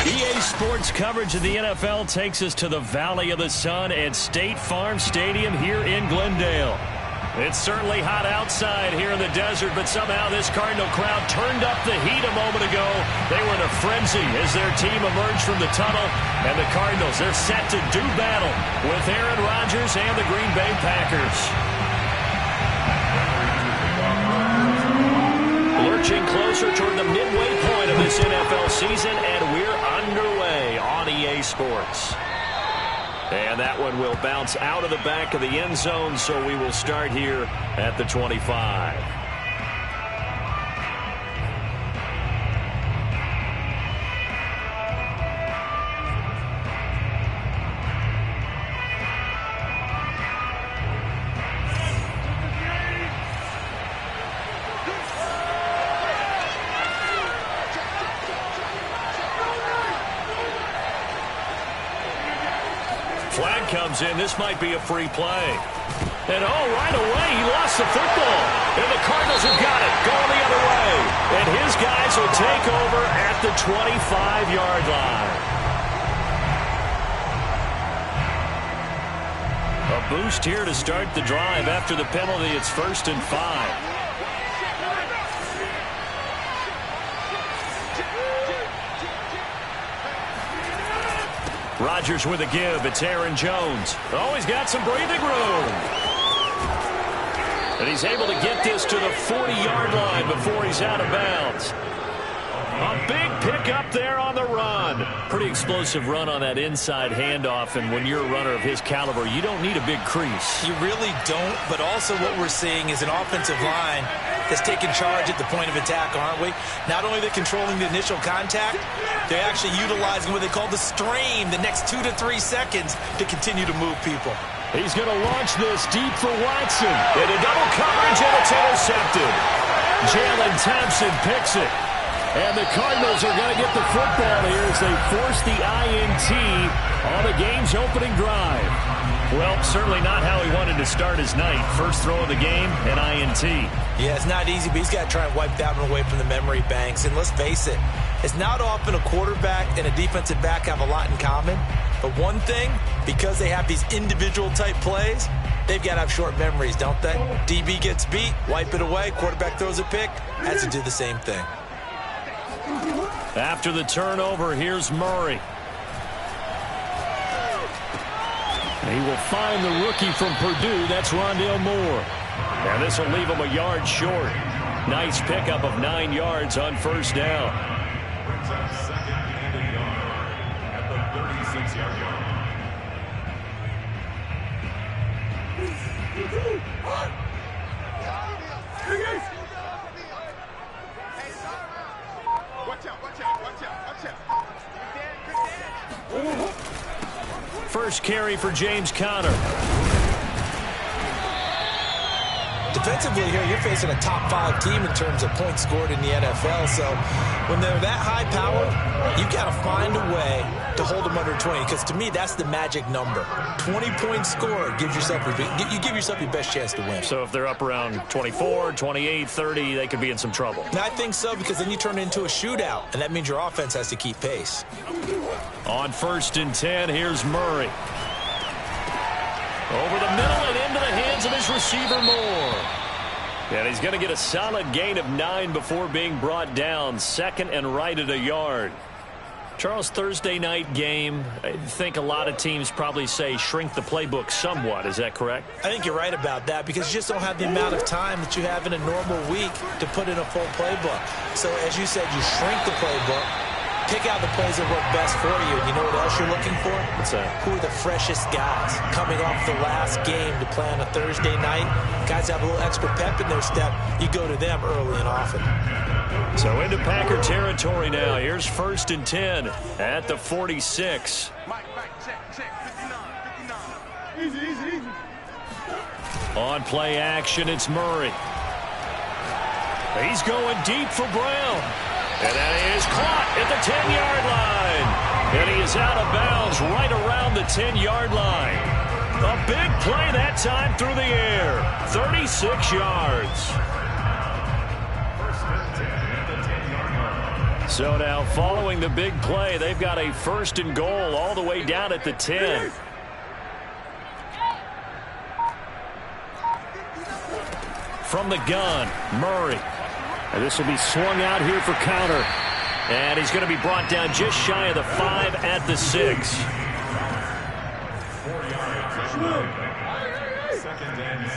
EA Sports coverage of the NFL takes us to the Valley of the Sun at State Farm Stadium here in Glendale. It's certainly hot outside here in the desert, but somehow this Cardinal crowd turned up the heat a moment ago. They were in a frenzy as their team emerged from the tunnel, and the Cardinals, they're set to do battle with Aaron Rodgers and the Green Bay Packers. Lurching closer toward the midway point of this NFL season, and we're underway on EA Sports. And that one will bounce out of the back of the end zone, so we will start here at the 25. Flag comes in. This might be a free play. And, right away, he lost the football. And the Cardinals have got it, going the other way. And his guys will take over at the 25-yard line. A boost here to start the drive after the penalty. It's 1st and 5. Rodgers with a give. It's Aaron Jones. Oh, he's got some breathing room. And he's able to get this to the 40-yard line before he's out of bounds. A big pickup there on the run. Pretty explosive run on that inside handoff, and when you're a runner of his caliber, you don't need a big crease. You really don't, but also what we're seeing is an offensive line that's taking charge at the point of attack, aren't we? Not only they're controlling the initial contact, they're actually utilizing what they call the stream, the next 2 to 3 seconds to continue to move people. He's going to launch this deep for Watson. Into double coverage, and it's intercepted. Jalen Thompson picks it. And the Cardinals are going to get the football here as they force the INT on the game's opening drive. Well, certainly not how he wanted to start his night. First throw of the game, an INT. Yeah, it's not easy, but he's got to try and wipe that one away from the memory banks. And let's face it, it's not often a quarterback and a defensive back have a lot in common. But one thing, because they have these individual type plays, they've got to have short memories, don't they? DB gets beat, wipe it away, quarterback throws a pick, has to do the same thing. After the turnover, here's Murray. He will find the rookie from Purdue. That's Rondale Moore. And this will leave him a yard short. Nice pickup of 9 yards on first down. Second and a yard at the 36-yard line. First carry for James Conner. Defensively here, you're facing a top 5 team in terms of points scored in the NFL. So when they're that high powered, you've got to find a way to hold them under 20. Because to me, that's the magic number. 20 points scored gives yourself you give yourself your best chance to win. So if they're up around 24, 28, 30, they could be in some trouble. Now, I think so, because then you turn it into a shootout, and that means your offense has to keep pace. On 1st and 10, here's Murray. Over the middle and into the hands of his receiver, Moore. And he's going to get a solid gain of 9 before being brought down. Second and right at a yard. Charles, Thursday night game, I think a lot of teams probably say shrink the playbook somewhat. Is that correct? I think you're right about that, because you just don't have the amount of time that you have in a normal week to put in a full playbook. So, as you said, you shrink the playbook. Pick out the plays that work best for you. And you know what else you're looking for? What's that? Who are the freshest guys coming off the last game to play on a Thursday night? Guys have a little extra pep in their step. You go to them early and often. So into Packer territory now. Here's 1st and 10 at the 46. Easy. On play action, it's Murray. He's going deep for Brown. And that is caught at the 10-yard line. And he is out of bounds right around the 10-yard line. A big play that time through the air. 36 yards. So now following the big play, they've got a 1st and goal all the way down at the 10. From the gun, Murray. And this will be swung out here for counter. And he's going to be brought down just shy of the 5 at the 6. 4 yards. Second and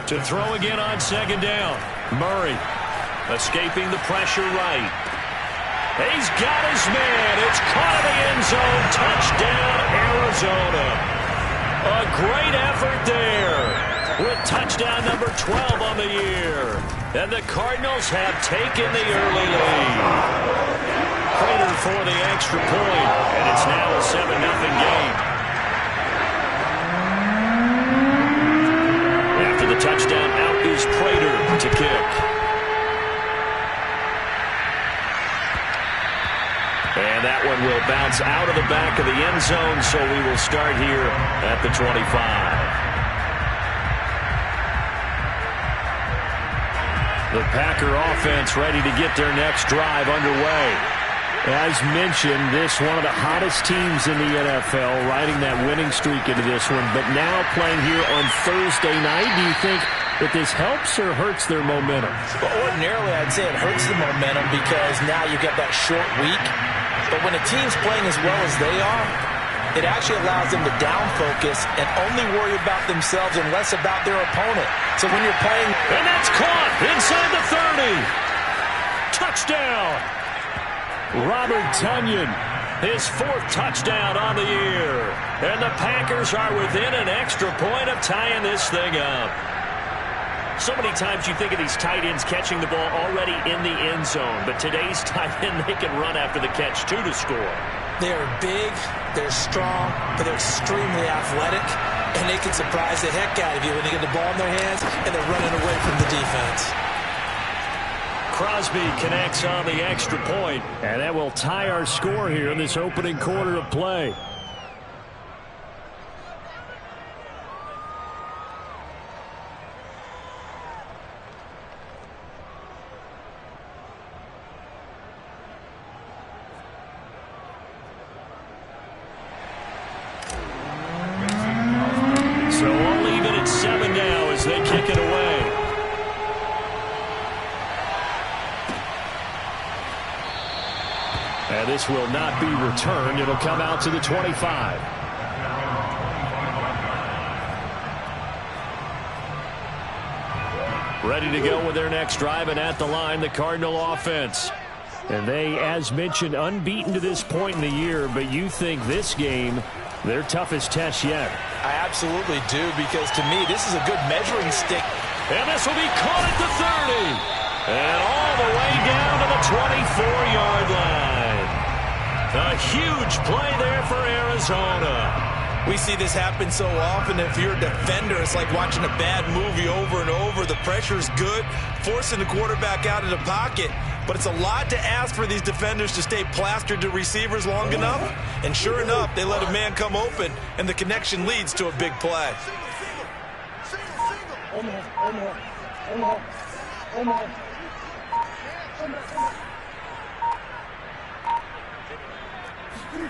6. To throw again on 2nd down. Murray escaping the pressure right. He's got his man. It's caught in the end zone. Touchdown, Arizona. A great effort there with touchdown number 12 on the year. And the Cardinals have taken the early lead. Prater for the extra point, and it's now a 7-0 game. After the touchdown, out is Prater to kick. And that one will bounce out of the back of the end zone, so we will start here at the 25. The Packer offense ready to get their next drive underway. As mentioned, this one of the hottest teams in the NFL, riding that winning streak into this one, but now playing here on Thursday night. Do you think that this helps or hurts their momentum? Well, ordinarily, I'd say it hurts the momentum because now you get that short week. But when a team's playing as well as they are, it actually allows them to down focus and only worry about themselves and less about their opponent. So when you're playing... And that's caught inside the 30. Touchdown. Robert Tonyan, his 4th touchdown on the year. And the Packers are within an extra point of tying this thing up. So many times you think of these tight ends catching the ball already in the end zone. But today's tight end, they can run after the catch, too, to score. They're big, they're strong, but they're extremely athletic, and they can surprise the heck out of you when they get the ball in their hands and they're running away from the defense. Crosby connects on the extra point, and that will tie our score here in this opening quarter of play. So all even at 7 now as they kick it away. And this will not be returned. It'll come out to the 25. Ready to go with their next drive, and at the line, the Cardinal offense. And they, as mentioned, unbeaten to this point in the year, but you think this game, their toughest test yet. I absolutely do, because to me, this is a good measuring stick. And this will be caught at the 30. And all the way down to the 24-yard line. A huge play there for Arizona. We see this happen so often. If you're a defender, it's like watching a bad movie over and over. The pressure's good, forcing the quarterback out of the pocket. But it's a lot to ask for these defenders to stay plastered to receivers long enough. And sure enough, they let a man come open, and the connection leads to a big play.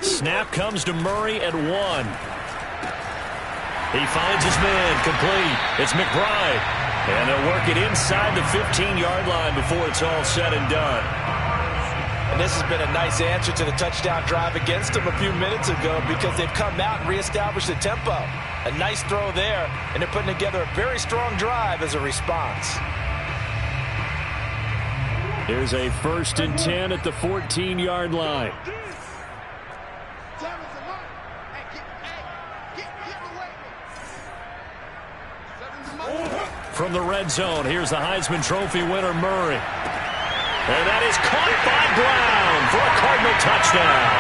Snap comes to Murray at 1. He finds his man, complete. It's McBride. And they'll work it inside the 15-yard line before it's all said and done. And this has been a nice answer to the touchdown drive against them a few minutes ago, because they've come out and reestablished the tempo. A nice throw there, and they're putting together a very strong drive as a response. Here's a 1st and 10 at the 14-yard line. From the red zone, here's the Heisman Trophy winner, Murray. And that is caught by Brown for a Cardinal touchdown.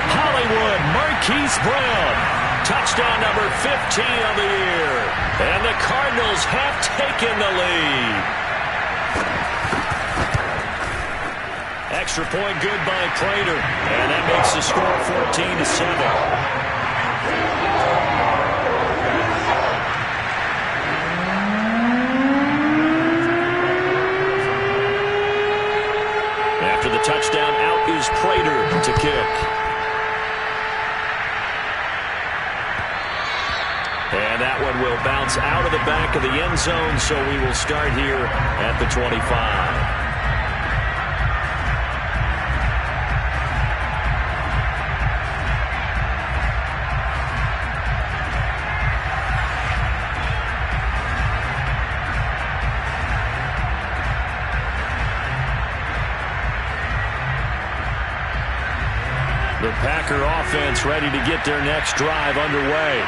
Hollywood Marquise Brown, touchdown number 15 of the year. And the Cardinals have taken the lead. Extra point good by Prater. And that makes the score 14-7. After the touchdown, out is Prater to kick. And that one will bounce out of the back of the end zone, so we will start here at the 25. The Packer offense ready to get their next drive underway.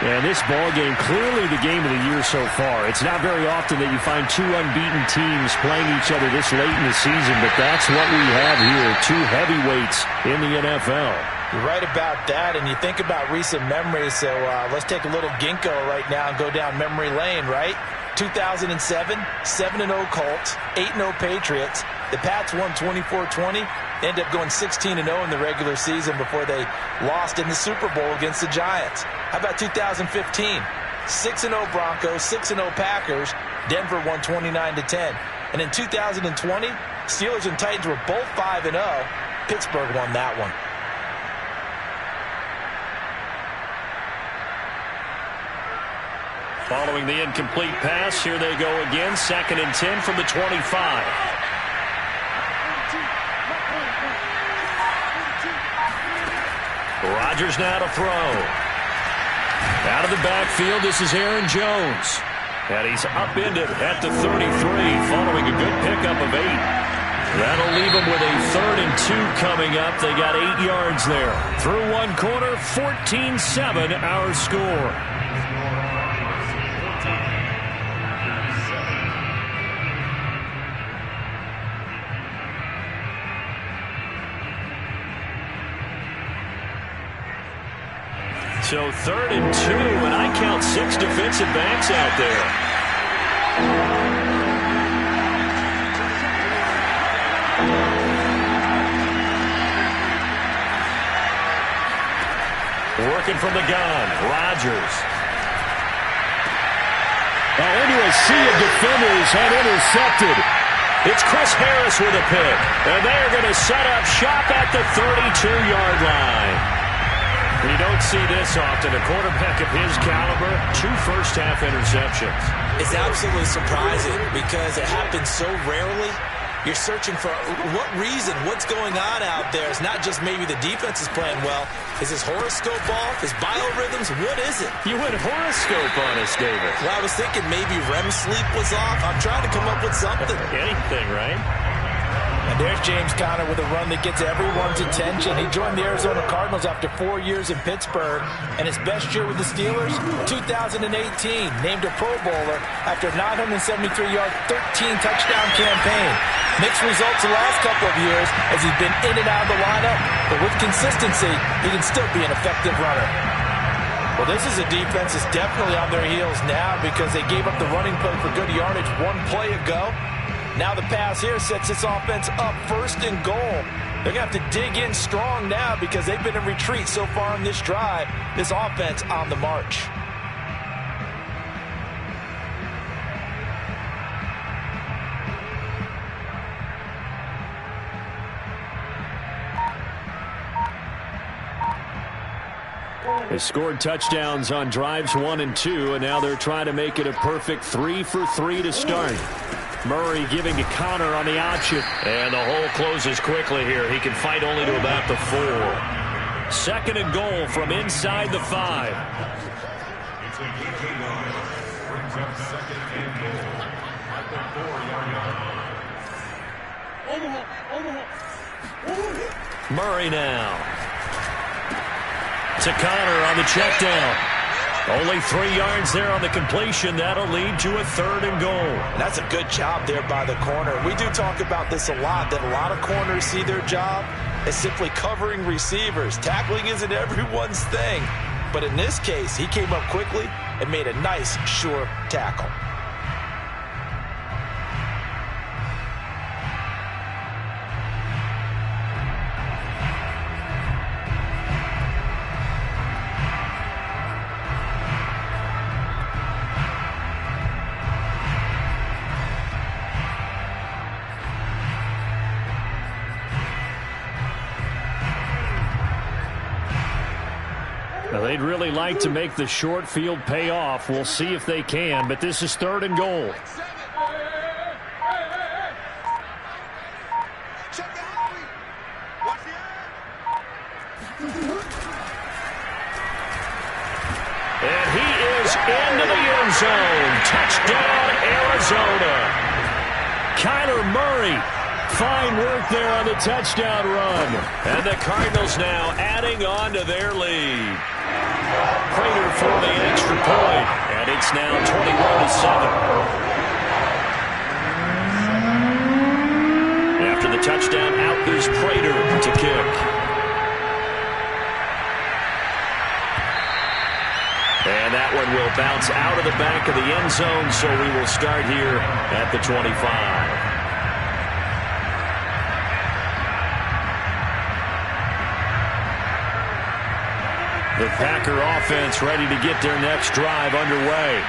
And this ball game, clearly the game of the year so far. It's not very often that you find two unbeaten teams playing each other this late in the season, but that's what we have here, two heavyweights in the NFL. You're right about that, and you think about recent memories, so let's take a little ginkgo right now and go down memory lane, right? 2007, 7-0 Colts, 8-0 Patriots. The Pats won 24-20. They ended up going 16-0 in the regular season before they lost in the Super Bowl against the Giants. How about 2015? 6-0 Broncos, 6-0 Packers. Denver won 29-10. And in 2020, Steelers and Titans were both 5-0. Pittsburgh won that one. Following the incomplete pass, here they go again. 2nd and 10 from the 25. Rodgers now to throw. Out of the backfield, this is Aaron Jones. And he's upended at the 33, following a good pickup of 8. That'll leave him with a 3rd and 2 coming up. They got 8 yards there. Through one quarter, 14-7 our score. So 3rd and 2, and I count 6 defensive backs out there. Working from the gun, Rodgers. Now into a sea of defenders and intercepted. It's Chris Harris with a pick, and they're going to set up shop at the 32-yard line. You don't see this often. A quarterback of his caliber, 2 first-half interceptions. It's absolutely surprising because it happens so rarely. You're searching for what reason, what's going on out there. It's not just maybe the defense is playing well. Is his horoscope off? His biorhythms? What is it? You went horoscope on us, David. Well, I was thinking maybe REM sleep was off. I'm trying to come up with something. Anything, right? And there's James Conner with a run that gets everyone's attention. He joined the Arizona Cardinals after 4 years in Pittsburgh. And his best year with the Steelers, 2018. Named a Pro Bowler after a 973-yard, 13-touchdown campaign. Mixed results the last couple of years as he's been in and out of the lineup. But with consistency, he can still be an effective runner. Well, this is a defense that's definitely on their heels now because they gave up the running play for good yardage 1 play ago. Now the pass here sets this offense up 1st and goal. They're going to have to dig in strong now because they've been in retreat so far in this drive. This offense on the march. They scored touchdowns on drives 1 and 2, and now they're trying to make it a perfect 3 for 3 to start. Murray giving to Conner on the option. And the hole closes quickly here. He can fight only to about the 4. 2nd and goal from inside the 5. It's a PK line. Brings up 2nd and goal at the 4-yard line. Murray now. To Conner on the check down. Only 3 yards there on the completion. That'll lead to a 3rd and goal. That's a good job there by the corner. We do talk about this a lot, that a lot of corners see their job as simply covering receivers. Tackling isn't everyone's thing. But in this case, he came up quickly and made a nice, sure tackle. Now, they'd really like to make the short field pay off. We'll see if they can, but this is 3rd and goal. And he is into the end zone. Touchdown, Arizona. Kyler Murray. Fine work there on the touchdown run. And the Cardinals now adding on to their lead. Prater for the extra point. And it's now 21-7. After the touchdown, out is Prater to kick. And that one will bounce out of the back of the end zone, so we will start here at the 25. The Packer offense ready to get their next drive underway.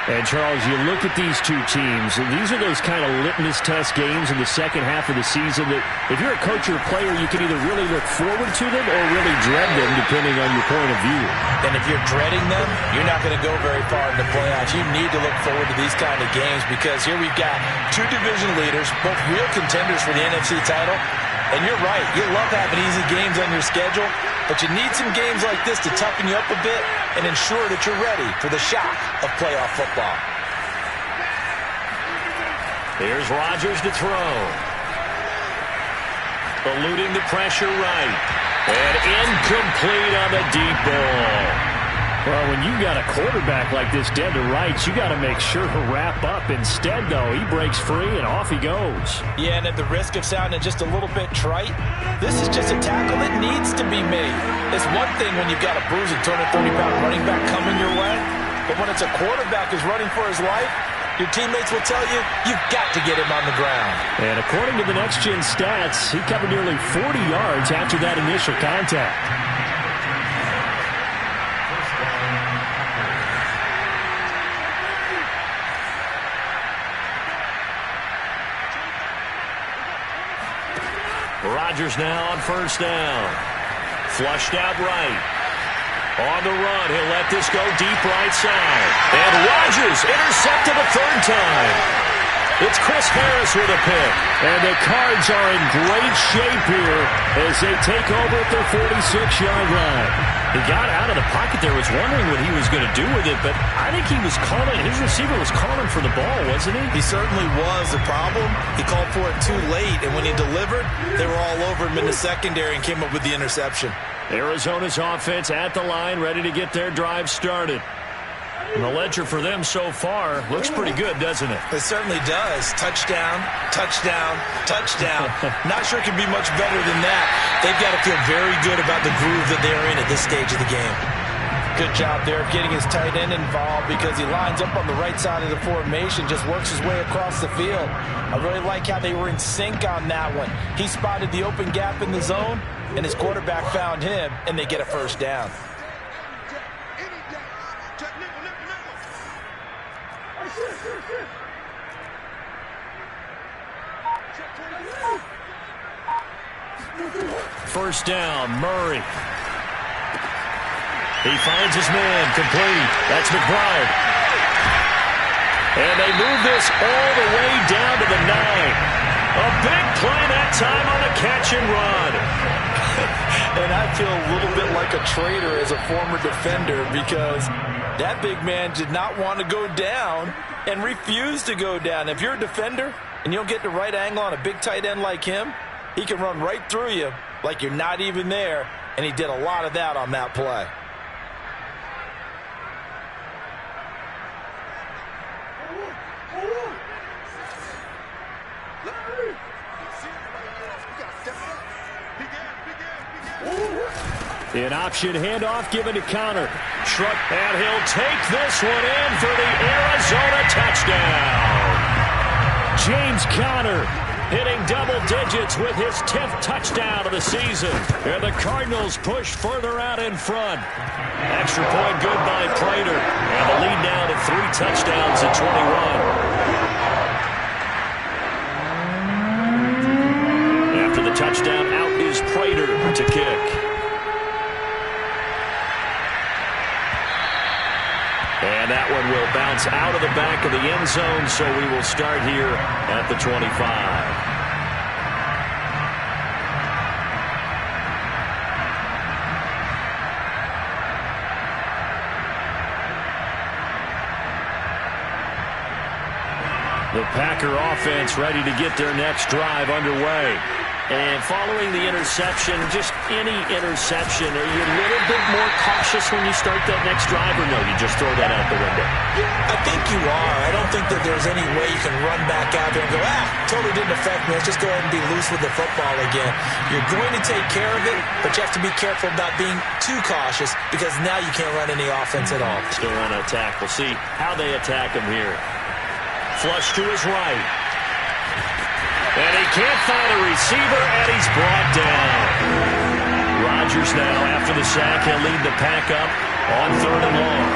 And, Charles, you look at these two teams, and these are those kind of litmus test games in the second half of the season that if you're a coach or a player, you can either really look forward to them or really dread them, depending on your point of view. And if you're dreading them, you're not going to go very far in the playoffs. You need to look forward to these kind of games because here we've got two division leaders, both real contenders for the NFC title. And you're right, you love having easy games on your schedule, but you need some games like this to toughen you up a bit and ensure that you're ready for the shock of playoff football. Here's Rodgers to throw. Eluding the pressure right. And incomplete on the deep ball. Well, when you got a quarterback like this dead to rights, you got to make sure to wrap up. Instead, though, he breaks free and off he goes. Yeah, and at the risk of sounding just a little bit trite, this is just a tackle that needs to be made. It's one thing when you've got a bruising 230-pound running back coming your way, but when it's a quarterback who's running for his life, your teammates will tell you, you've got to get him on the ground. And according to the Next Gen stats, he covered nearly 40 yards after that initial contact. Rodgers now on first down. Flushed out right. On the run, he'll let this go deep right side. And Rodgers intercepted a third time. It's Chris Harris with a pick. And the Cards are in great shape here as they take over at their 46-yard line. He got out of the pocket there, was wondering what he was going to do with it, but I think he was calling, his receiver was calling for the ball, wasn't he? He certainly was. The problem, he called for it too late, and when he delivered, they were all over him in the secondary and came up with the interception. Arizona's offense at the line, ready to get their drive started. And the ledger for them so far looks pretty good, doesn't it? It certainly does. Touchdown, touchdown, touchdown. Not sure it can be much better than that. They've got to feel very good about the groove that they're in at this stage of the game. Good job there of getting his tight end involved because he lines up on the right side of the formation, just works his way across the field. I really like how they were in sync on that one. He spotted the open gap in the zone, and his quarterback found him, and they get a first down. First down, Murray. He finds his man, complete. That's McBride. And they move this all the way down to the 9. A big play that time on the catch and run. And I feel a little bit like a traitor as a former defender because that big man did not want to go down and refused to go down. If you're a defender and you don't get the right angle on a big tight end like him, he can run right through you like you're not even there, and he did a lot of that on that play. An option handoff given to Conner. Truck, and he'll take this one in for the Arizona touchdown. James Conner hitting double digits with his 10th touchdown of the season. And the Cardinals push further out in front. Extra point good by Prater. And the lead now to 3 touchdowns at 21. After the touchdown, out is Prater to kick. will bounce out of the back of the end zone, so we will start here at the 25. The Packer offense ready to get their next drive underway. And following the interception, just any interception, are you a little bit more cautious when you start that next drive, or no, you just throw that out the window? I think you are. I don't think that there's any way you can run back out there and go, totally didn't affect me. Let's just go ahead and be loose with the football again. You're going to take care of it, but you have to be careful about being too cautious because now you can't run any offense at all. Still on attack. We'll see how they attack him here. Flush to his right. And he can't find a receiver, and he's brought down. Rodgers now, after the sack, he'll lead the pack up on 3rd and long.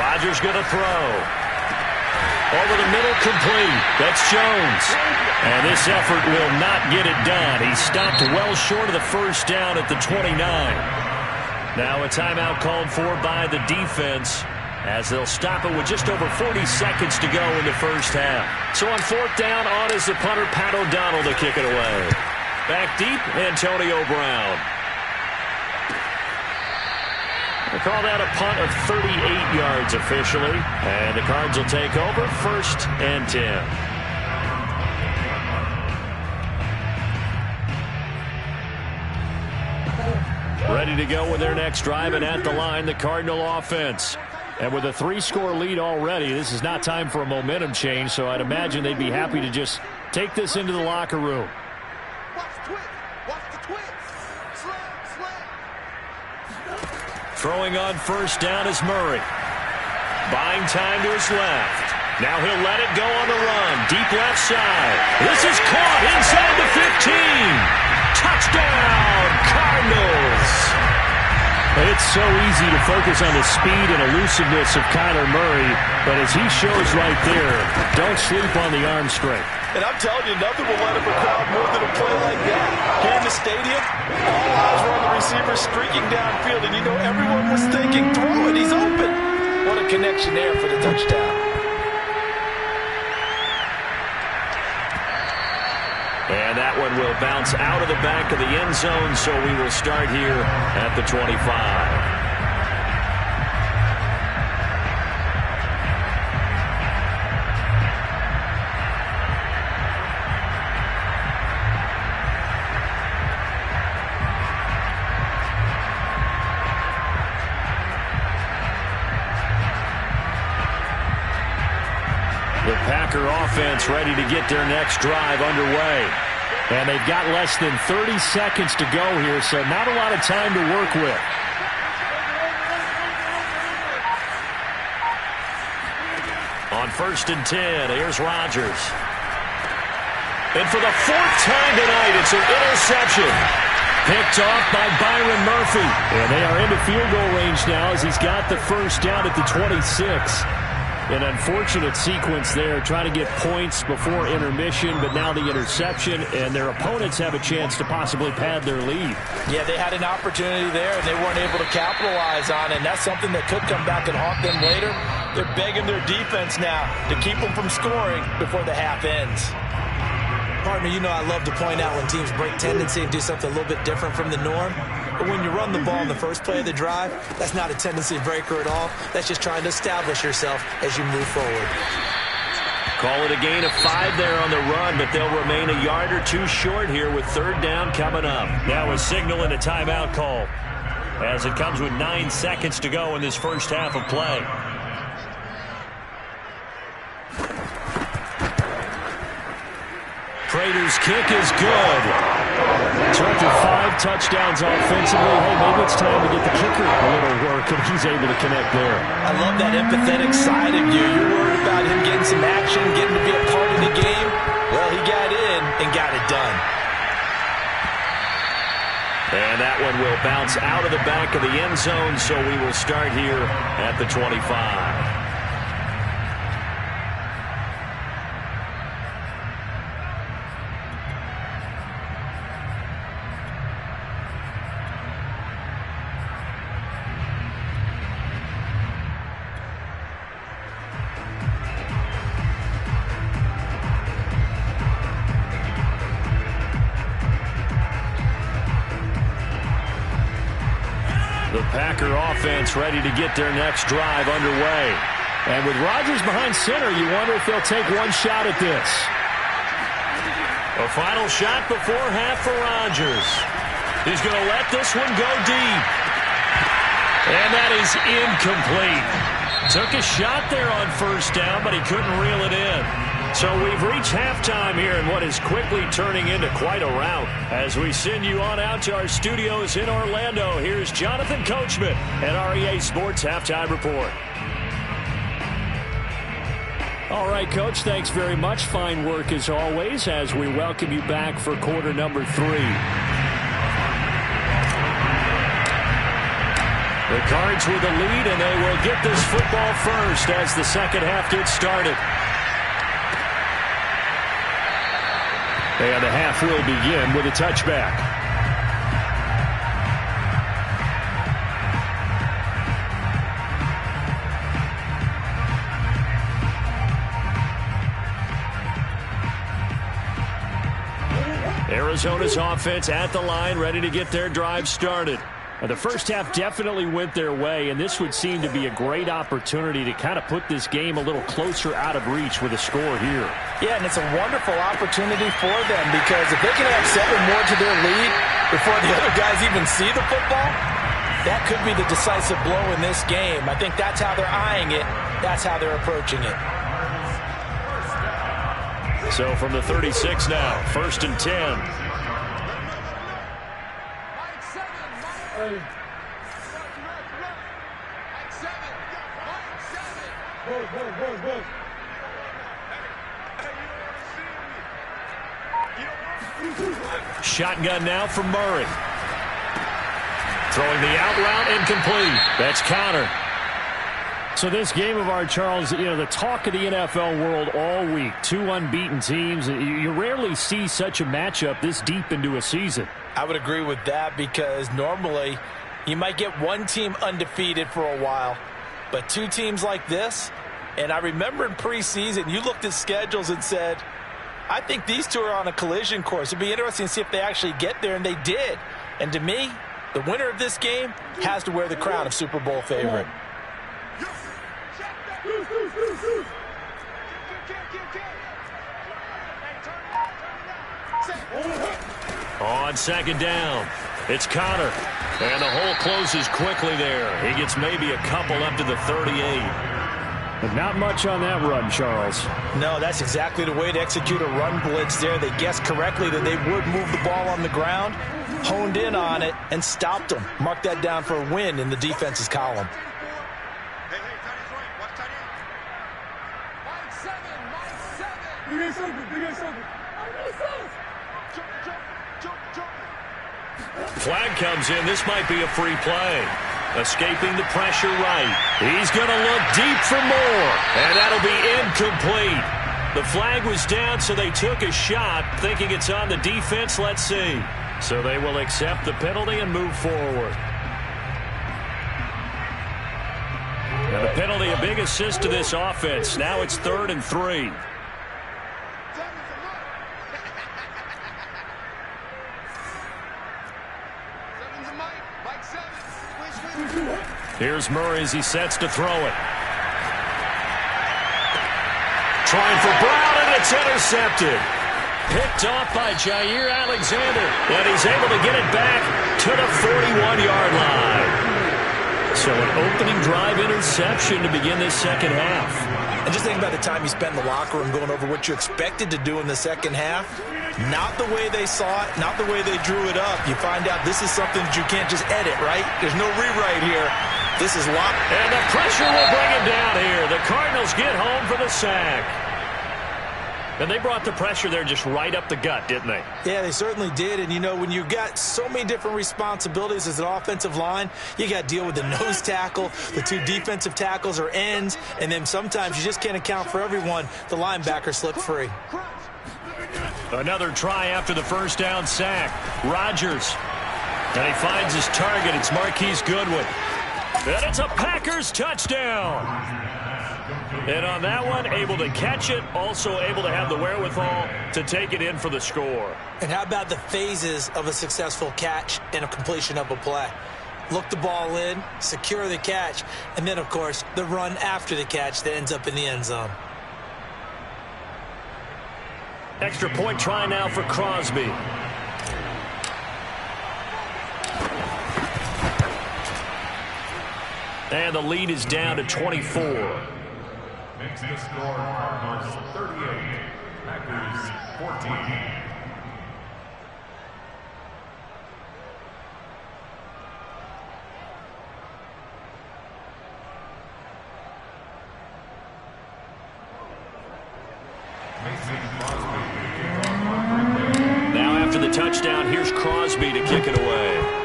Rodgers going to throw. Over the middle, complete. That's Jones. And this effort will not get it done. He stopped well short of the first down at the 29. Now a timeout called for by the defense as they'll stop it with just over 40 seconds to go in the first half. So on 4th down, on is the punter, Pat O'Donnell, to kick it away. Back deep, Antonio Brown. They call that a punt of 38 yards officially. And the Cards will take over 1st and 10. Ready to go with their next drive, and at the line, the Cardinal offense. And with a 3-score lead already, this is not time for a momentum change, so I'd imagine they'd be happy to just take this into the locker room. Throwing on 1st down is Murray. Buying time to his left. Now he'll let it go on the run. Deep left side. This is caught inside the 15. Touchdown, Cardinals. It's so easy to focus on the speed and elusiveness of Kyler Murray, but as he shows right there, don't sleep on the arm strength. And I'm telling you, nothing will let up a crowd more than a play like that. Here in the stadium, all eyes were on the receiver streaking downfield, and you know everyone was thinking, throw it, he's open. What a connection there for the touchdown. And that one will bounce out of the back of the end zone, so we will start here at the 25. The Packer offense ready to get their next drive underway. And they've got less than 30 seconds to go here, so not a lot of time to work with. On 1st and 10, here's Rodgers. And for the 4th time tonight, it's an interception. Picked off by Byron Murphy. And they are into field goal range now as he's got the first down at the 26. An unfortunate sequence there, trying to get points before intermission, but now the interception, and their opponents have a chance to possibly pad their lead. Yeah, they had an opportunity there, and they weren't able to capitalize on it, and that's something that could come back and haunt them later. They're begging their defense now to keep them from scoring before the half ends. Partner, you know I love to point out when teams break tendency and do something a little bit different from the norm. But when you run the ball in the first play of the drive, that's not a tendency breaker at all. That's just trying to establish yourself as you move forward. Call it a gain of 5 there on the run, but they'll remain a yard or 2 short here with 3rd down coming up. Now a signal and a timeout call as it comes with 9 seconds to go in this first half of play. Prater's kick is good. So after 5 touchdowns offensively, hey, maybe it's time to get the kicker a little work, and he's able to connect there. I love that empathetic side of you. You're worried about him getting some action, getting to be a part of the game. Well, he got in and got it done. And that one will bounce out of the back of the end zone, so we will start here at the 25. Packer offense ready to get their next drive underway. And with Rodgers behind center, you wonder if they'll take one shot at this. A final shot before half for Rodgers. He's going to let this one go deep. And that is incomplete. Took a shot there on first down, but he couldn't reel it in. So we've reached halftime here in what is quickly turning into quite a rout. As we send you on out to our studios in Orlando, here's Jonathan Coachman at REA Sports Halftime Report. All right, Coach, thanks very much. Fine work as always as we welcome you back for quarter number 3. The Cards with the lead, and they will get this football first as the second half gets started. And the half will begin with a touchback. Arizona's offense at the line, ready to get their drive started. The first half definitely went their way, and this would seem to be a great opportunity to kind of put this game a little closer out of reach with a score here. Yeah, and it's a wonderful opportunity for them because if they can add 7 more to their lead before the other guys even see the football, that could be the decisive blow in this game. I think that's how they're eyeing it. That's how they're approaching it. So from the 36 now, 1st and 10. Shotgun now from Murray. Throwing the out route, incomplete. That's Conner. So this game of ours, Charles, you know, the talk of the NFL world all week. 2 unbeaten teams. You rarely see such a matchup this deep into a season. I would agree with that because normally you might get one team undefeated for a while, but 2 teams like this, and I remember in preseason you looked at schedules and said, I think these 2 are on a collision course. It'd be interesting to see if they actually get there, and they did. And to me, the winner of this game has to wear the crown of Super Bowl favorite. On second down, it's Conner. And the hole closes quickly there. He gets maybe a couple up to the 38. But not much on that run, Charles. No, that's exactly the way to execute a run blitz there. They guessed correctly that they would move the ball on the ground, honed in on it, and stopped them. Mark that down for a win in the defense's column. Flag comes in. This might be a free play. Escaping the pressure right. He's going to look deep for more. And that'll be incomplete. The flag was down, so they took a shot, thinking it's on the defense. Let's see. So they will accept the penalty and move forward. And the penalty, a big assist to this offense. Now it's 3rd and 3. Here's Murray as he sets to throw it. Trying for Brown, and it's intercepted. Picked off by Jair Alexander, and he's able to get it back to the 41-yard line. So an opening drive interception to begin this second half. And just think about the time you spent in the locker room going over what you expected to do in the second half. Not the way they saw it, not the way they drew it up. You find out this is something that you can't just edit, right? There's no rewrite here. This is locked. And the pressure will bring him down here. The Cardinals get home for the sack. And they brought the pressure there just right up the gut, didn't they? Yeah, they certainly did. And, you know, when you've got so many different responsibilities as an offensive line, you got to deal with the nose tackle, the 2 defensive tackles or ends, and then sometimes you just can't account for everyone. The linebacker slipped free. Another try after the first down sack. Rodgers. And he finds his target. It's Marquise Goodwin. And it's a Packers touchdown. And on that one, able to catch it, also able to have the wherewithal to take it in for the score. And how about the phases of a successful catch and a completion of a play? look the ball in, secure the catch, and then, of course, the run after the catch that ends up in the end zone. Extra point try now for Crosby. And the lead is down to 24. Makes the score Cardinals 38, Packers 14. Now after the touchdown, here's Crosby to kick it away.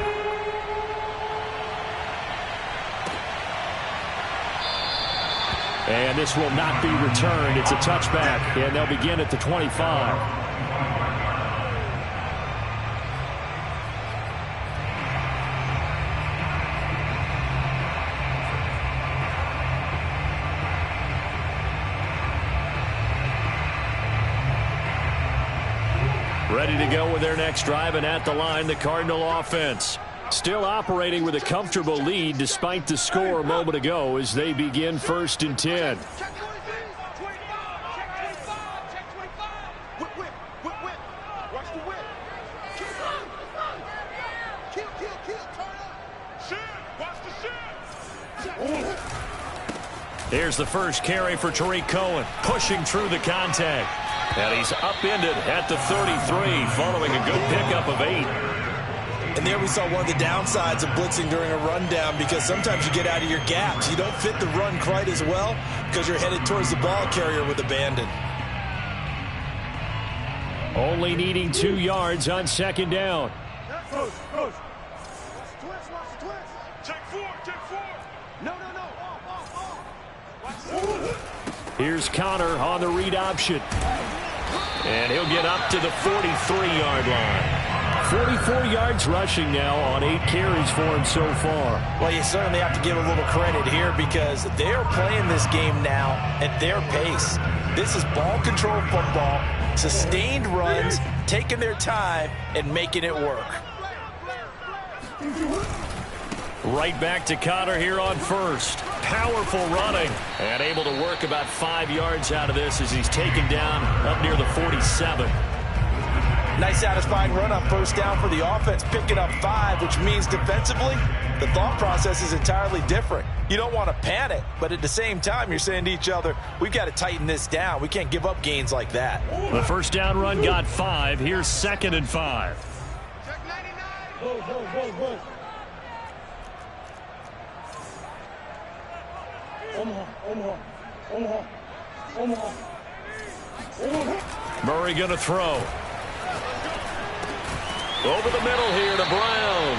And this will not be returned. It's a touchback, and they'll begin at the 25. Ready to go with their next drive, and at the line, the Cardinal offense. Still operating with a comfortable lead despite the score a moment ago as they begin 1st and 10. Here's the first carry for Tariq Cohen, pushing through the contact. And he's upended at the 33 following a good pickup of 8. And there we saw one of the downsides of blitzing during a rundown, because sometimes you get out of your gaps. You don't fit the run quite as well because you're headed towards the ball carrier with abandon. Only needing 2 yards on 2nd down. Here's Connor on the read option. And he'll get up to the 43-yard line. 44 yards rushing now on 8 carries for him so far. Well, you certainly have to give a little credit here because they're playing this game now at their pace. This is ball control football, sustained runs, taking their time and making it work. Right back to Connor here on first. Powerful running and able to work about 5 yards out of this as he's taken down up near the 47. Nice satisfying run on 1st down for the offense, picking up 5, which means defensively, the thought process is entirely different. You don't want to panic, but at the same time, you're saying to each other, we've got to tighten this down. We can't give up gains like that. The 1st down run got 5. Here's 2nd and 5. Murray going to throw. Over the middle here to Brown.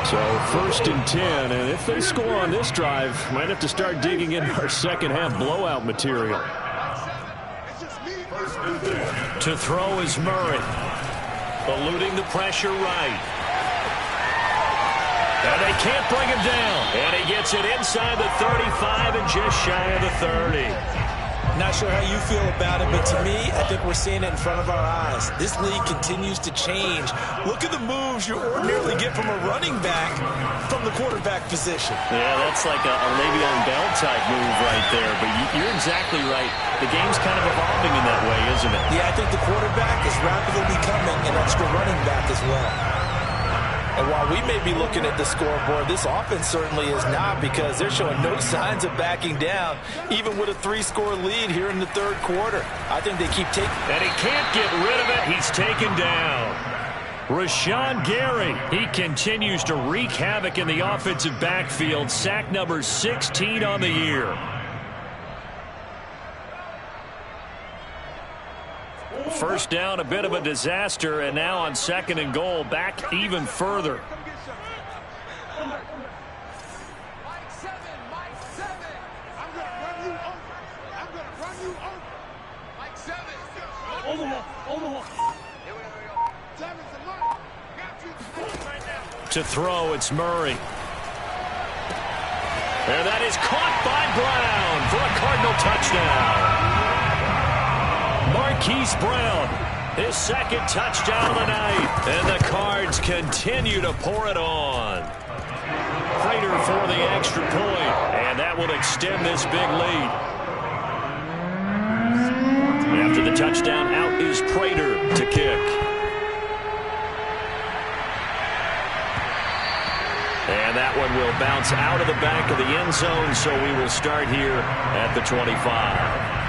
So 1st and 10, and if they score on this drive, might have to start digging in our second half blowout material. To throw is Murray. Eluding the pressure right. And they can't bring him down. And he gets it inside the 35 and just shy of the 30. Not sure how you feel about it, but to me, I think we're seeing it in front of our eyes. This league continues to change. Look at the moves you ordinarily get from a running back from the quarterback position. Yeah, that's like a Le'Veon Bell type move right there. But you're exactly right. The game's kind of evolving in that way, isn't it? Yeah, I think the quarterback is rapidly becoming an extra running back as well. And while we may be looking at the scoreboard, this offense certainly is not, because they're showing no signs of backing down, even with a 3-score lead here in the 3rd quarter. I think they keep taking. And he can't get rid of it. He's taken down. Rashawn Gary, he continues to wreak havoc in the offensive backfield. Sack number 16 on the year. First down, a bit of a disaster, and now on 2nd and goal, back even further. To throw, it's Murray. And that is caught by Brown for a Cardinal touchdown. Marquise Brown, his second touchdown of the night. And the Cards continue to pour it on. Prater for the extra point, and that will extend this big lead. After the touchdown, out is Prater to kick. And that one will bounce out of the back of the end zone, so we will start here at the 25.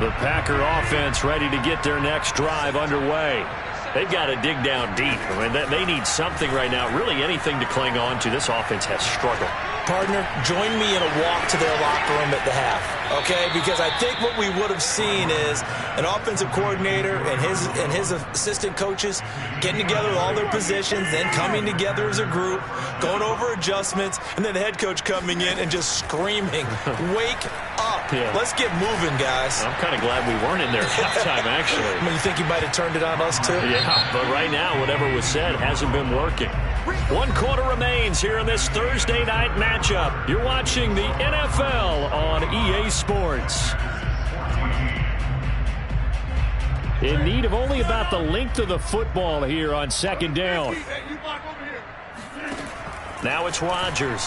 The Packer offense ready to get their next drive underway. They've got to dig down deep. I mean, they need something right now, really anything to cling on to. This offense has struggled. Partner, join me in a walk to their locker room at the half, okay? Because I think what we would have seen is an offensive coordinator and his assistant coaches getting together with all their positions, then coming together as a group, going over adjustments, and then the head coach coming in and just screaming, wake up. Yeah. Let's get moving, guys. I'm kind of glad we weren't in there at halftime, actually. I mean, you think he might have turned it on us, too? Yeah, but right now, whatever was said hasn't been working. 1 quarter remains here in this Thursday night matchup. You're watching the NFL on EA Sports. In need of only about the length of the football here on second down. Now it's Rodgers.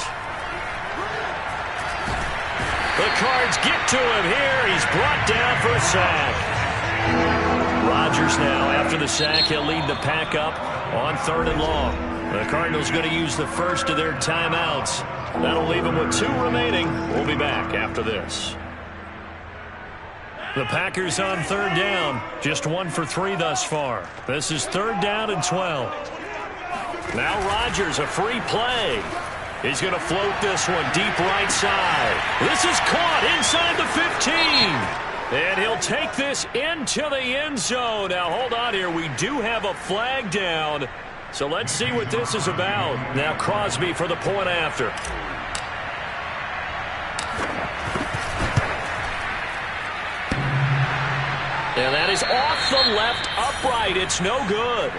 The Cards get to him here. He's brought down for a sack. Rodgers now, after the sack, he'll lead the pack up on 3rd and long. The Cardinals going to use the first of their timeouts. That'll leave them with 2 remaining. We'll be back after this. The Packers on 3rd down. Just 1 for 3 thus far. This is 3rd down and 12. Now Rodgers, a free play. He's going to float this one deep right side. This is caught inside the 15. And he'll take this into the end zone. Now, hold on here. We do have a flag down. So let's see what this is about. Now Crosby for the point after. And that is off the left upright. It's no good.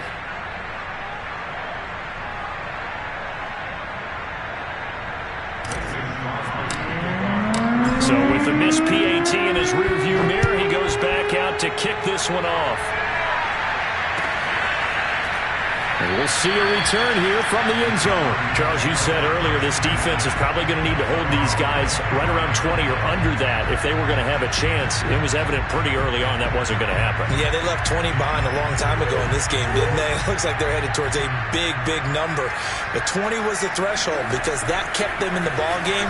So with the missed PAT in his rearview mirror, he goes back out to kick this one off. And we'll see a return here from the end zone. Charles, you said earlier this defense is probably going to need to hold these guys right around 20 or under that if they were going to have a chance. It was evident pretty early on that wasn't going to happen. Yeah, they left 20 behind a long time ago in this game, didn't they? It looks like they're headed towards a big, big number. But 20 was the threshold because that kept them in the ball game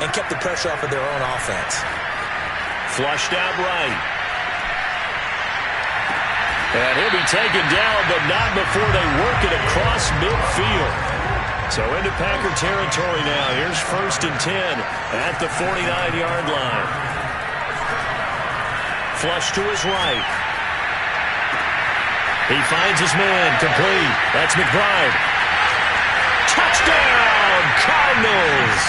and kept the pressure off of their own offense. Flushed out right. And he'll be taken down, but not before they work it across midfield. So into Packer territory now. Here's 1st and 10 at the 49-yard line. Flush to his right. He finds his man complete. That's McBride. Touchdown, Cardinals.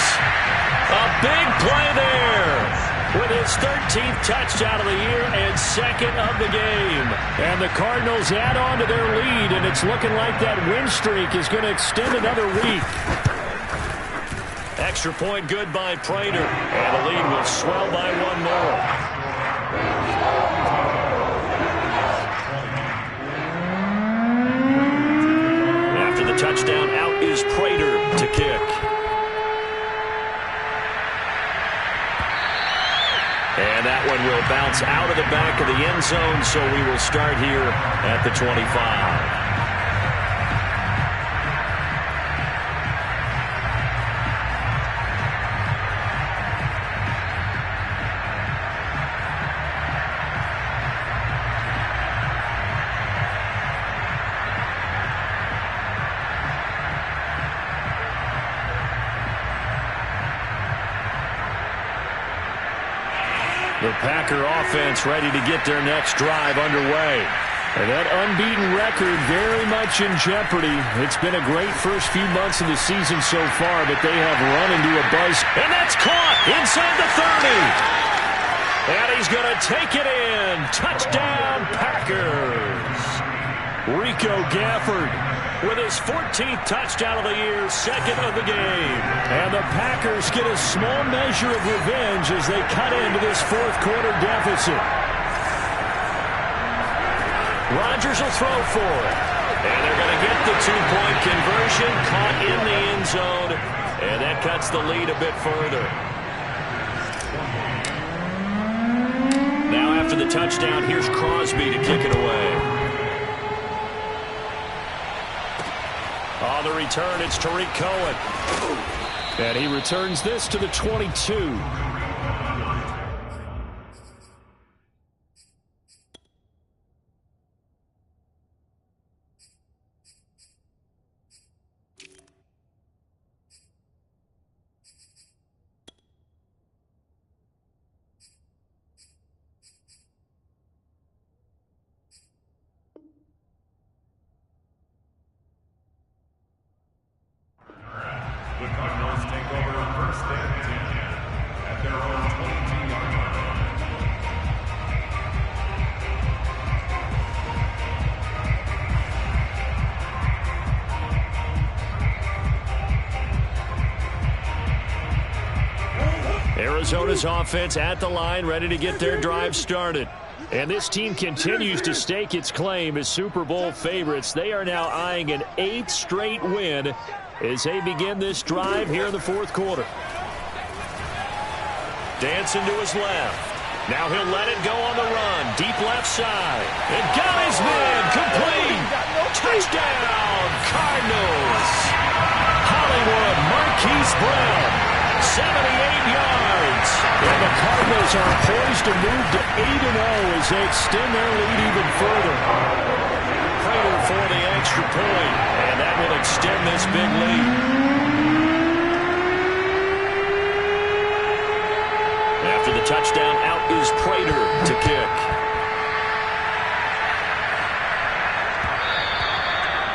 A big play there. With his 13th touchdown of the year and 2nd of the game. And the Cardinals add on to their lead, and it's looking like that win streak is going to extend another week. Extra point good by Prater, and the lead will swell by 1 more. After the touchdown, out is Prater to kick. And that one will bounce out of the back of the end zone, so we will start here at the 25. The Packer offense ready to get their next drive underway. And that unbeaten record very much in jeopardy. It's been a great first few months of the season so far, but they have run into a buzz. And that's caught inside the 30. And he's going to take it in. Touchdown, Packers. Rico Gafford with his 14th touchdown of the year, second of the game. And the Packers get a small measure of revenge as they cut into this fourth quarter deficit. Rodgers will throw for it. And they're going to get the two-point conversion, caught in the end zone. And that cuts the lead a bit further. Now after the touchdown, here's Crosby to kick it away. On the return, it's Tariq Cohen. And he returns this to the 22. The Cardinals take over first and 10 at their own 22-yard line. Arizona's offense at the line, ready to get their drive started. And this team continues to stake its claim as Super Bowl favorites. They are now eyeing an 8th straight win as they begin this drive here in the fourth quarter. Dancing to his left. Now he'll let it go on the run. Deep left side. And got his man. Complete. Touchdown, Cardinals. Hollywood Marquise Brown. 78 yards. And the Cardinals are poised to move to 8-0 as they extend their lead even further. Prater for the extra point. And that will extend this big lead. After the touchdown, out is Prater to kick.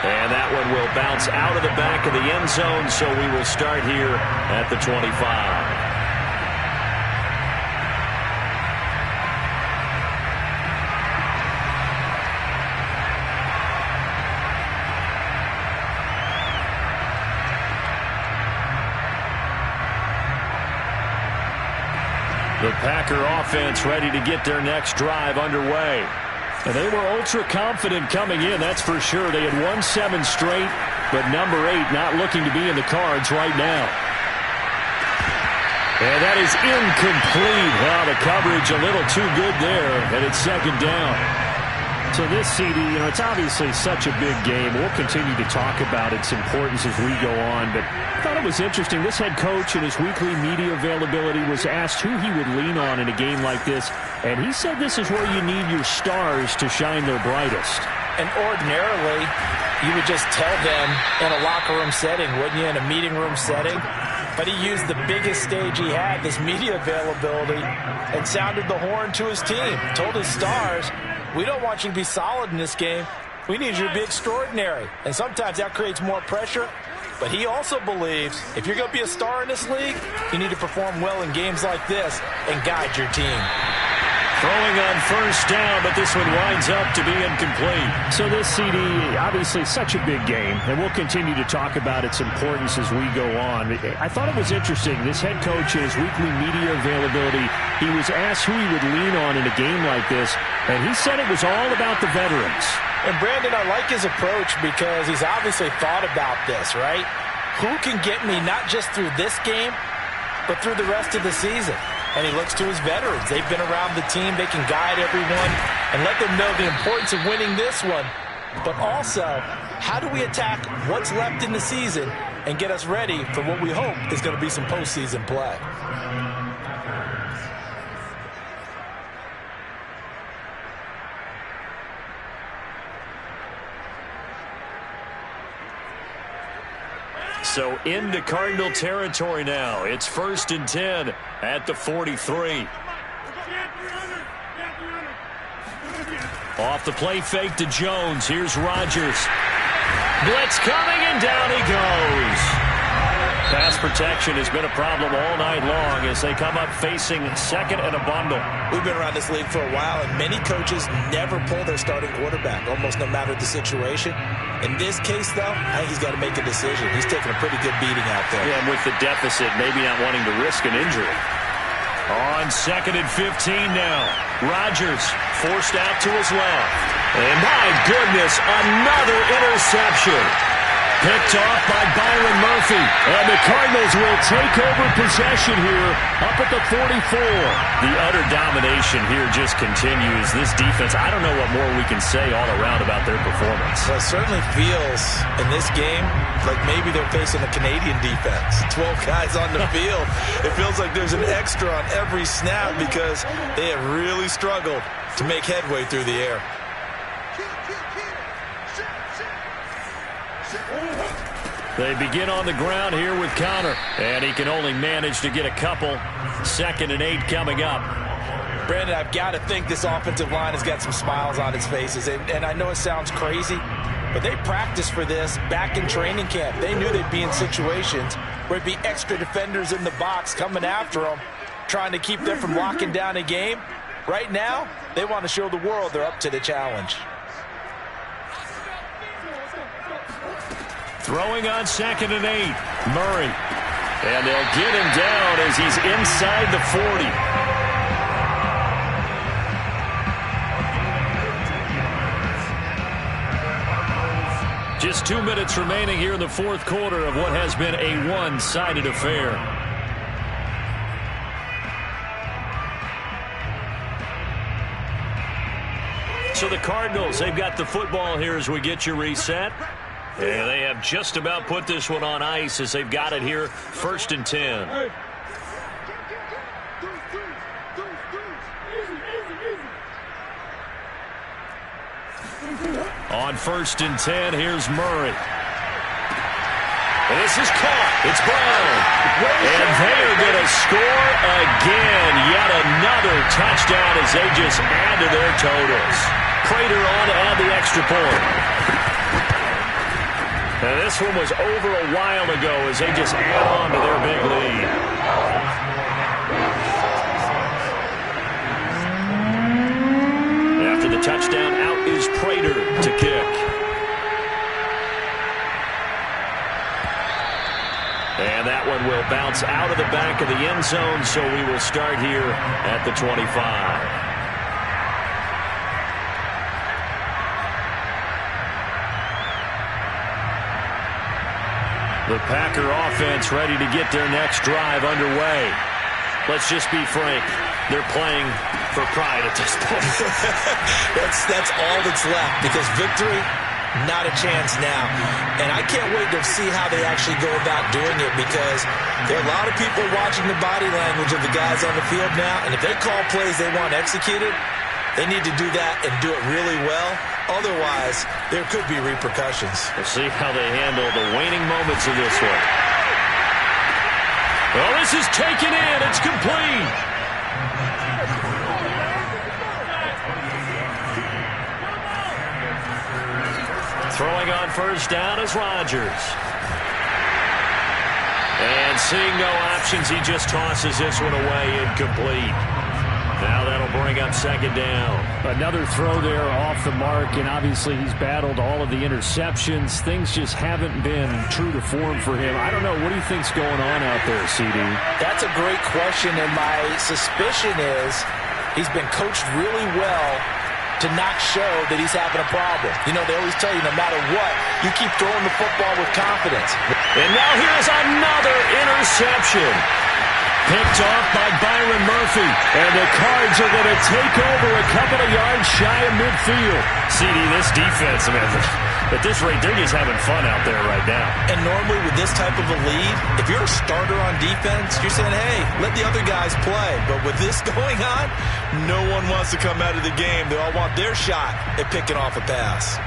And that one will bounce out of the back of the end zone, so we will start here at the 25. The Packer offense ready to get their next drive underway. And they were ultra confident coming in, that's for sure. They had won 7 straight, but number 8 not looking to be in the cards right now. And that is incomplete. Wow, the coverage a little too good there, and it's second down. So this CD, it's obviously such a big game. We'll continue to talk about its importance as we go on, but I thought it was interesting. This head coach in his weekly media availability was asked who he would lean on in a game like this, and he said this is where you need your stars to shine their brightest. And ordinarily, you would just tell them in a locker room setting, wouldn't you, in a meeting room setting? But he used the biggest stage he had, this media availability, and sounded the horn to his team, told his stars, we don't want you to be solid in this game. We need you to be extraordinary. And sometimes that creates more pressure. But he also believes if you're going to be a star in this league, you need to perform well in games like this and guide your team. Throwing on first down, but this one winds up to be incomplete. So this CD, obviously such a big game, and we'll continue to talk about its importance as we go on. I thought it was interesting. This head coach in his weekly media availability, he was asked who he would lean on in a game like this, and he said it was all about the veterans. And Brandon, I like his approach because he's obviously thought about this, right? Who can get me not just through this game, but through the rest of the season? And he looks to his veterans. They've been around the team. They can guide everyone and let them know the importance of winning this one. But also, how do we attack what's left in the season and get us ready for what we hope is going to be some postseason play? So into Cardinal territory now. It's 1st and 10 at the 43. Off the play fake to Jones. Here's Rodgers. Blitz coming, and down he goes. Pass protection has been a problem all night long as they come up facing second and a bundle. We've been around this league for a while, and many coaches never pull their starting quarterback, almost no matter the situation. In this case, though, I think he's got to make a decision. He's taking a pretty good beating out there. Yeah, and with the deficit, maybe not wanting to risk an injury. On 2nd and 15 now. Rodgers forced out to his left. And my goodness, another interception. Picked off by Byron Murphy. And the Cardinals will take over possession here up at the 44. The utter domination here just continues. This defense, I don't know what more we can say all around about their performance. Well, it certainly feels in this game like maybe they're facing a Canadian defense. 12 guys on the field. It feels like there's an extra on every snap because they have really struggled to make headway through the air. They begin on the ground here with Conner, and he can only manage to get a couple. 2nd and 8 coming up. Brandon, I've got to think this offensive line has got some smiles on its faces, and I know it sounds crazy, but they practiced for this back in training camp. They knew they'd be in situations where it'd be extra defenders in the box coming after them, trying to keep them from locking down a game. Right now, they want to show the world they're up to the challenge. Throwing on 2nd and 8. Murray. And they'll get him down as he's inside the 40. Just 2 minutes remaining here in the fourth quarter of what has been a one-sided affair. So the Cardinals, they've got the football here as we get you reset. And they have just about put this one on ice as they've got it here, 1st and 10. On 1st and 10, here's Murray. And this is caught. It's Brown. And they are going to score again. Yet another touchdown as they just add to their totals. Prater on to add the extra point. And this one was over a while ago as they just add on to their big lead. After the touchdown, out is Prater to kick. And that one will bounce out of the back of the end zone, so we will start here at the 25. The Packer offense ready to get their next drive underway. Let's just be frank. They're playing for pride at this point. That's all that's left because victory, not a chance now. And I can't wait to see how they actually go about doing it because there are a lot of people watching the body language of the guys on the field now. And if they call plays they want executed, they need to do that and do it really well. Otherwise, there could be repercussions. We'll see how they handle the waning moments of this one. Well, this is taken in. It's complete. Throwing on 1st down is Rodgers. And seeing no options, he just tosses this one away, incomplete. Now that'll bring up 2nd down. Another throw there off the mark, and obviously he's battled all of the interceptions. Things just haven't been true to form for him. I don't know. What do you think's going on out there, CD? That's a great question, and my suspicion is he's been coached really well to not show that he's having a problem. You know, they always tell you no matter what, you keep throwing the football with confidence. And now here's another interception. Picked off by Byron Murphy. And the Cards are going to take over a couple of yards shy of midfield. CD, this defense, man, at this rate, they're just having fun out there right now. And normally with this type of a lead, if you're a starter on defense, you're saying, hey, let the other guys play. But with this going on, no one wants to come out of the game. They all want their shot at picking off a pass.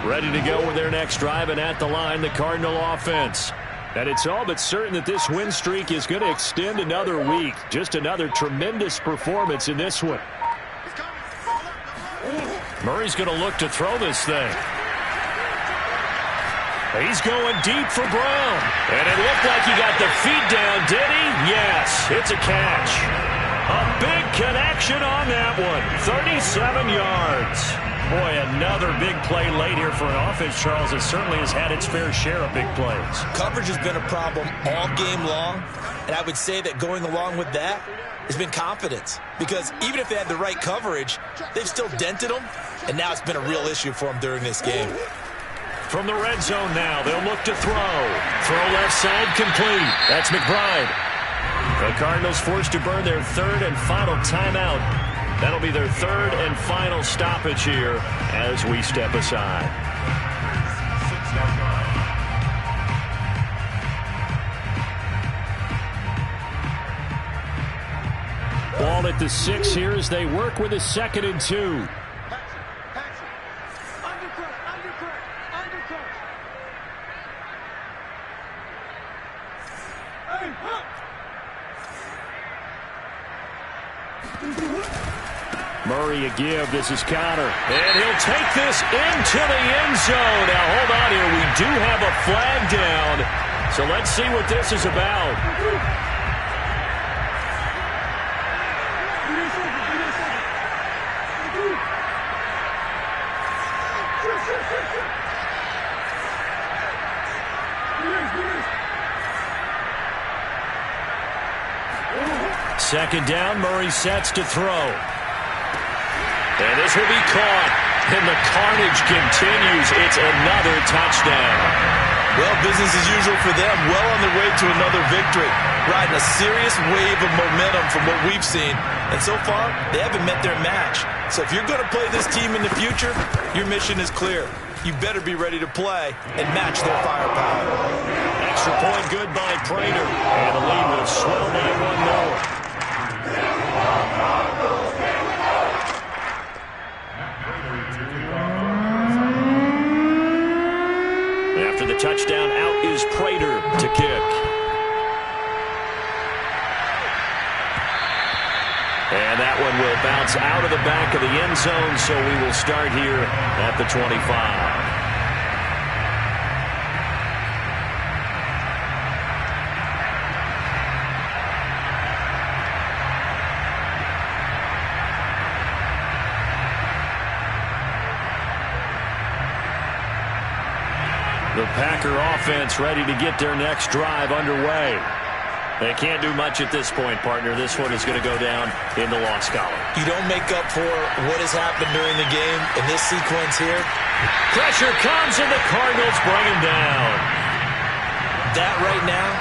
Ready to go with their next drive, and at the line, the Cardinal offense. And it's all but certain that this win streak is going to extend another week. Just another tremendous performance in this one. Murray's going to look to throw this thing. He's going deep for Brown. And it looked like he got the feet down, did he? Yes, it's a catch. A big connection on that one. 37 yards. Boy, another big play late here for an offense, Charles, that certainly has had its fair share of big plays. Coverage has been a problem all game long, and I would say that going along with that has been confidence. Because even if they had the right coverage, they've still dented them, and now it's been a real issue for them during this game. From the red zone now, they'll look to throw. Throw left side complete. That's McBride. The Cardinals forced to burn their third and final timeout. That'll be their third and final stoppage here as we step aside. Ball at the 6 here as they work with a 2nd and 2. Murray a give. This is Connor. And he'll take this into the end zone. Now, hold on here. We do have a flag down. So let's see what this is about. Second down, Murray sets to throw. And this will be caught. And the carnage continues. It's another touchdown. Well, business as usual for them. Well on their way to another victory. Riding a serious wave of momentum from what we've seen. And so far, they haven't met their match. So if you're going to play this team in the future, your mission is clear. You better be ready to play and match their firepower. Extra point good by Prater. And the lead will swell by 1 more. After the touchdown, out is Prater to kick. And that one will bounce out of the back of the end zone, so we will start here at the 25. The Packer offense ready to get their next drive underway. They can't do much at this point, partner. This one is going to go down in the loss column. You don't make up for what has happened during the game in this sequence here. Pressure comes, and the Cardinals bring him down. That right now,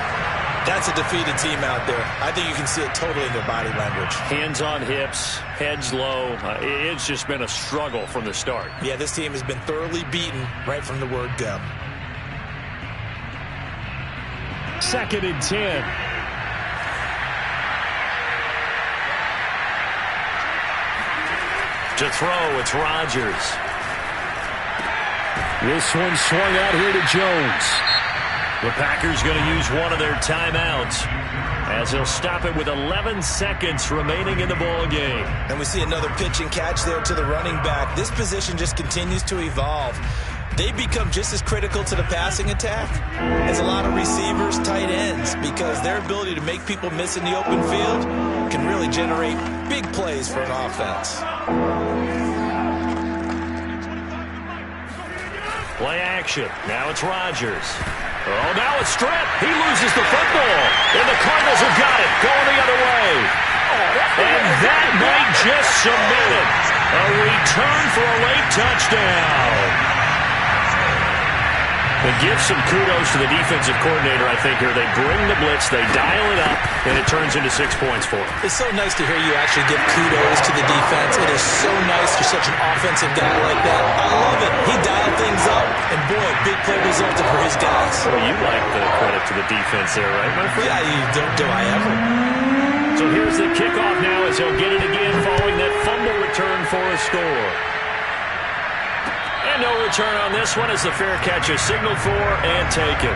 that's a defeated team out there. I think you can see it totally in their body language. Hands on hips, heads low. It's just been a struggle from the start. Yeah, this team has been thoroughly beaten right from the word go. 2nd and 10. To throw, it's Rodgers. This one swung out here to Jones. The Packers going to use one of their timeouts as they'll stop it with 11 seconds remaining in the ball game. And we see another pitch and catch there to the running back. This position just continues to evolve. They become just as critical to the passing attack as a lot of receivers, tight ends, because their ability to make people miss in the open field can really generate big plays for an offense. Play action. Now it's Rodgers. Oh, now it's stripped. He loses the football. And the Cardinals have got it. Going the other way. And that might just cement it. A return for a late touchdown. And give some kudos to the defensive coordinator, I think, here. They bring the blitz, they dial it up, and it turns into 6 points for them. It's so nice to hear you actually give kudos to the defense. It is so nice for such an offensive guy like that. I love it. He dialed things up, and boy, a big play resulted for his guys. Well, you like the credit to the defense there, right, my friend? Yeah, you do I ever. So here's the kickoff now as he'll get it again following that fumble return for a score. And no return on this one as the fair catch is signaled for and taken.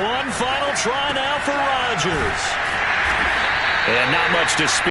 One final try now for Rodgers. And not much to speak.